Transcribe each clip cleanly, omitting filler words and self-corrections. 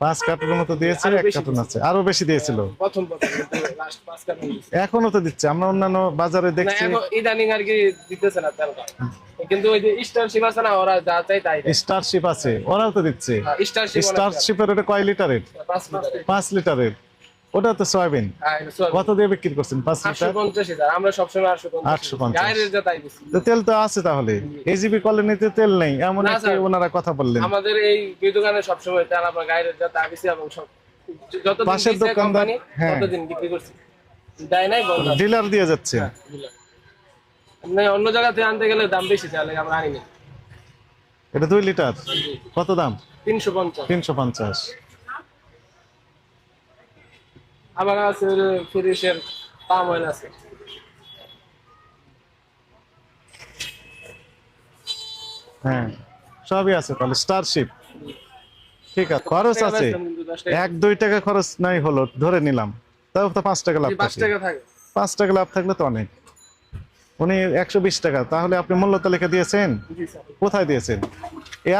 5 কার্টুনের মতো দিয়েছে, আরো 1 বেশি কার্টুন আছে, আরো বেশি দিয়েছিল। প্রথম কিন্তু লাস্ট 5 কার্টন দিছে। এখনো তো দিচ্ছে, আমরা অন্যান্য বাজারে না দেখছি। এখন ইদানিং আর কি দিতেছে না তেলটা, কিন্তু ওই যে স্টারশিপ আছে না, ওরা যা চাই তাই দেয়। স্টারশিপ আছে, ওরাও তো দিচ্ছে। স্টারশিপ অনেক স্টারশিপের ওটা কয় লিটারের? 5 লিটার। 5 লিটারের। ওটা তো সয়াবিন। হ্যাঁ এটা সয়াবিন। কত দিয়ে বিক্রি করছেন 5 লিটার? 850,000, আমরা সবসময় 850 850। গায়ের যা তাই দিছি। তো তেল তো আছে তাহলে, এজিবি কলোনিতে তেল নেই এমন না একটা স্যার, ওনারা কথা বললেন। আমাদের এই দুই দোকানে সবসময় তেল আপনার গায়ের যা তাই দিছি, এবং সব যতদিন পাশের দিছে দোকানদার, কোম্পানি হ্যাঁ, ততদিন বিক্রি করছি, দেয় নাই বন্ধ আছে। ডিলার দিয়ে যাচ্ছে। হ্যাঁ, বুঝলাম। মানে অন্য জায়গা থেকে আনতে গেলে দাম বেশি চাই, আমরা আনি না। এটা 2 লিটার কত দাম? 350। 350। আবার আছে ফ্রেশের পাম অয়েল আছে। হ্যাঁ, সবই আছে তাহলে। স্টারশিপ ঠিক আছে, খরচ আছে 1-2 টাকা খরচ নাই হলো ধরে নিলাম, তাও তো 5 টাকা লাভ 5 থাকে। টাকা থাকে। 5 টাকা লাভ থাকলে তো অনেক। উনি 120 টাকা, তাহলে আপনি মূল্য তালিকা দিয়েছেন? জি স্যার। কোথায় দিয়েছেন?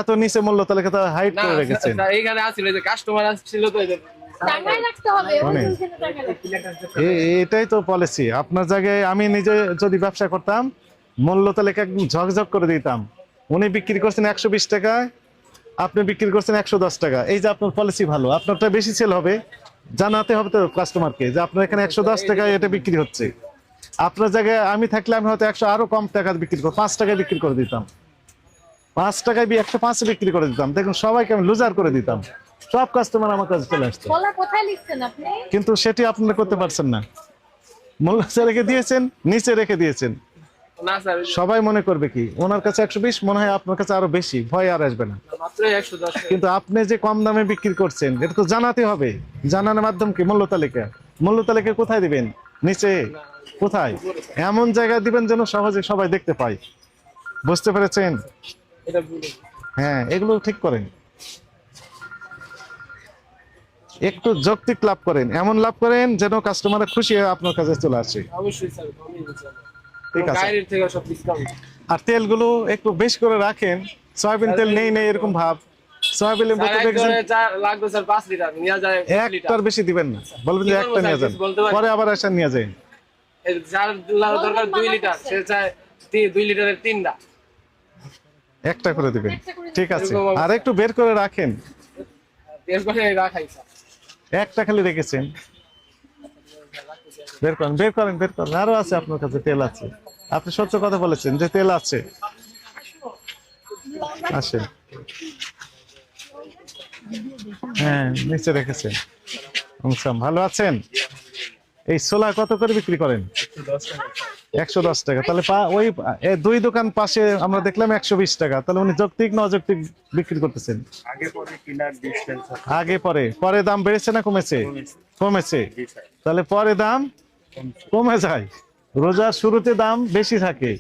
এত নিচে মূল্য তালিকা তো হাইড না করে রেখেছেন। স্যার, এইখানে আছিল যে কাস্টমার আসছিল তো, এই যে টাকায় রাখতে হবে, মানে ওইখানে টাকা রাখতে হবে। এটাই তো পলিসি। আপনার জায়গায় আমি নিজে যদি ব্যবসা করতাম, মূল্য তালিকা একদম ঝকঝক করে দিতাম। উনি বিক্রি করছেন 120 টাকায়, আপনি বিক্রি করছেন 110 টাকা। এই যে আপনার পলিসি ভালো, আপনারটা বেশি সেল হবে, জানাতে হবে তো কাস্টমারকে যে আপনার এখানে 110 টাকায় এটা বিক্রি হচ্ছে। আপনার জায়গায় আমি থাকলে আমি হয়তো 100 আরো কম টাকা বিক্রি করব, 5 টাকায় বিক্রি করে দিতাম, 5 টাকায় 105 বিক্রি করে দিতাম। দেখুন সবাইকে আমি লুজার করে দিতাম, সব কাস্টমার আমার কাছে চলে আসতো। বলা কোথায় লিখছেন আপনি? কিন্তু সেটি আপনারা করতে পারছেন না। মূল্য রেখে দিয়েছেন, নিচে রেখে দিয়েছেন। না স্যার, সবাই মনে করবে কি ওনার কাছে 120, মনে হয় আপনার কাছে আরো বেশি, ভয় আর আসবে না। মাত্র 110 টাকা। কিন্তু আপনি যে কম দামে বিক্রি করছেন, এটা তো জানাতে হবে। জানানোর মাধ্যম কি? মূল্য তালিকা। মূল্য তালিকা কোথায় দিবেন? নিচে? কোথায়? এমন জায়গায় দিবেন যেন সহজে সবাই দেখতে পায়। বুঝতে পেরেছেন? এটা ভুল। হ্যাঁ, এগুলো ঠিক করেন। একটু যৌক্তিক লাভ করেন, এমন লাভ করেন যেন কাস্টমার খুশি হয়ে আপনার কাছে চলে আসে। অবশ্যই স্যার, আমি বুঝলাম। ঠিক আছে। গায়ের থেকে সব ডিসকাউন্ট। আর তেলগুলো একটু বেশ করে রাখেন। সয়াবিন তেল নেই নেই এরকম ভাব। সয়াবিনের স্যার বোতল দেখেছেন? একজনে লাগবে স্যার 5 লিটার, নিয়ে যায় 20 লিটার। একটার বেশি দিবেন না, বলবেন যে কি করবো একটা নিয়ে স্যার, যান, কিছু বলতে পারি? পরে আবার এসে নিয়ে যান। এই যার দরকার 2 লিটার, সে চায় 2 লিটারের 3টা। একটা করে দিবেন, ঠিক আছে। এরকম অবস্থা। আর একটু বের করে রাখেন। বেশ করে রাখাই স্যার। একটা খালি রেখেছেন, বের করেন, বের করেন, বের করেন। আরো আছে আপনার কাছে তেল আছে, আপনি সত্য কথা বলেছেন যে তেল আছে। আসেন। হ্যাঁ, নিচে রেখেছেন। ভালো আছেন? এই ছোলা কত করে বিক্রি করেন? 110 টাকা। তাহলে ওই দুই দোকান পাশে আমরা দেখলাম 120 টাকা। তাহলে উনি যৌক্তিক না অযৌক্তিক বিক্রি করতেছেন? আগে পরে কিনার ডিসটেন্স আগে পরে, পরে দাম বেড়েছে না কমেছে? কমেছে। তাহলে পরে দাম কমে যায়, রোজার শুরুতে দাম বেশি থাকে।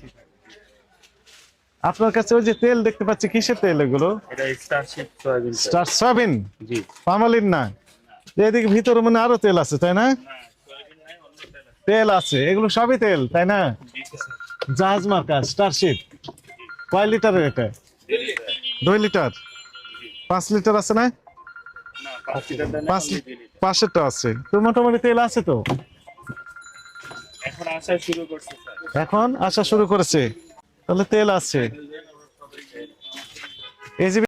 আপনার কাছে ওই যে তেল দেখতে পাচ্ছি, কিসের তেল এগুলো? এটা স্টারশিপ সয়াবিন তেল। স্টার সয়াবিন, জি। পামালিন না? এদিকে ভিতরে মনে আরো তেল আছে তাই না? তেল আছে, এগুলো সবই তেল তাই না? জাহাজ মার্কা স্টারশিপ। কয় লিটারের এটা? 2 লিটার। 5 লিটার আছে না? না 5 লিটার দেন, 5টা আছে তো, মোটামুটি তেল আছে তো। এখন আসা শুরু করছে স্যার। এখন আসা শুরু করেছে, তাহলে তেল আছে। এই যে